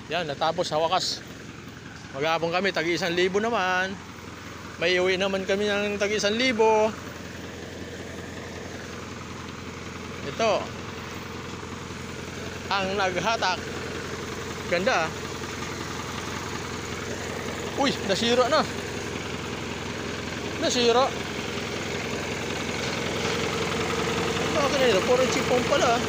Yan, natapos sa wakas. Maghapon kami, tagi 1,000 naman. May iuwi naman kami ng tagi 1,000. Ito ang naghatak. Ganda. Uy, nasira na. Nasira. Bakit na ito? Puro chipong pala.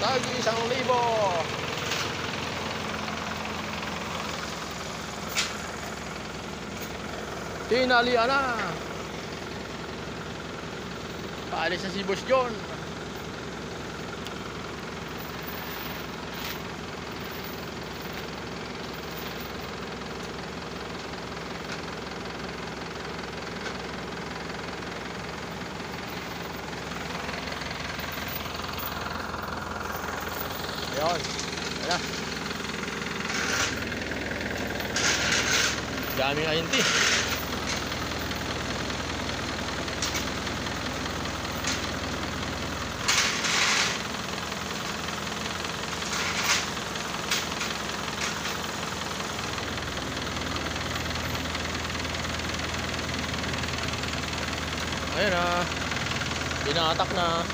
Tagi 1,000. Tinalian na. Paalis na si Boss John. Ayun. Ayan na. Daming ayunti. Ayan na. Binatak na.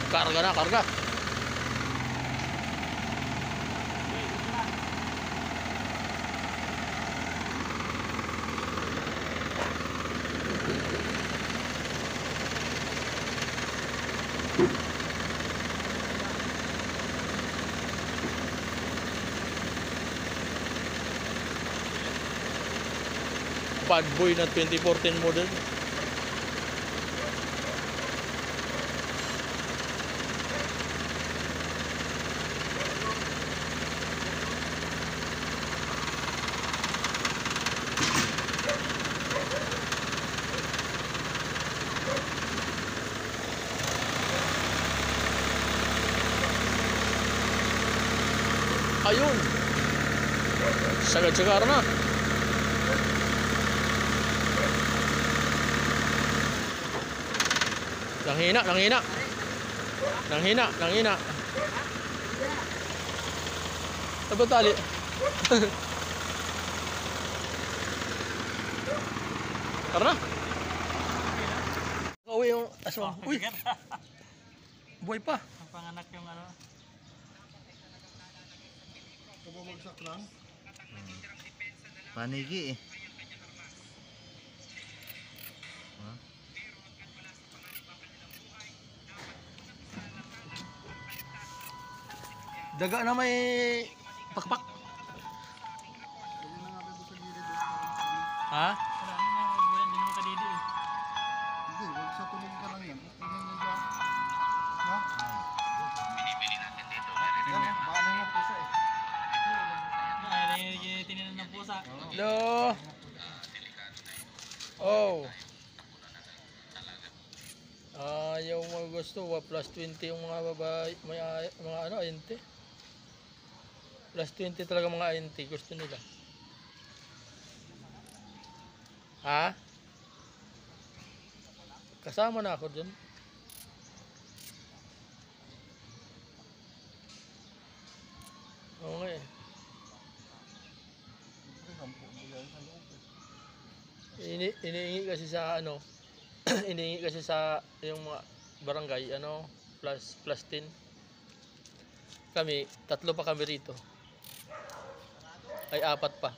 Karga na, karga. Bad boy na 2014 model. Ayun. Sagad-sagar na. Nanghina, nanghina. Nanghina, nanghina. Ano tali? Karena? Kauwi yung aswang. Uy. Buhay pa. Ang panganak yung ano. Bumagsak lang. Panigi eh. Daga na may pakpak. Ha? Wala naman, hindi naman kadidi eh. Hindi, wag sa tunog ka lang yan. Tingnan nyo ba? Ha? Binibili natin dito. Yan, baka na yung pusa eh. Ay, tininan ng pusa. Hello. Oh. Yung mga gusto, plus 20 yung mga babae, mga ano, ayente. Plus 20 talaga mga ayente, gusto nila. Ha? Kasama na ako dun. Oo nga eh. Iniingi kasi sa ano, iniingi kasi sa yung mga barangay, ano, plus 10. Kami, 3 pa kami rito. Ay, 4 pa.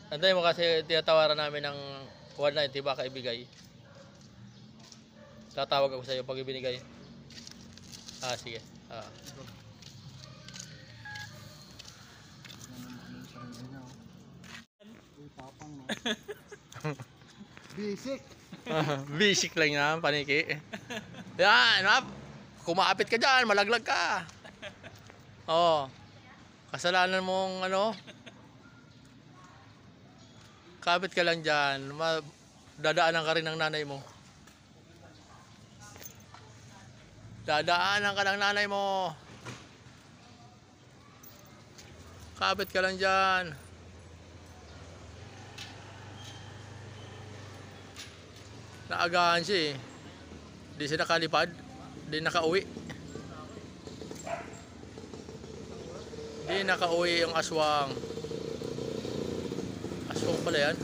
Antay mo kasi tinatawaran namin ng 190 baka ibigay. Tatawag ako sa iyo pag ibinigay. Sige. Uy, tapang no. Basic. Basic lang yan, paniki. Yan, map. Kumapit ka dyan, malaglag ka. Oo. Kasalanan mong ano. Kapit ka lang dyan. Dadaanan ka rin ng nanay mo. Dadaanan ka ng nanay mo. Kapit ka lang dyan. Naagahan siya eh. Di siya nakalipad. Di nakauwi. Di nakauwi yung aswang. Aswang pala yan.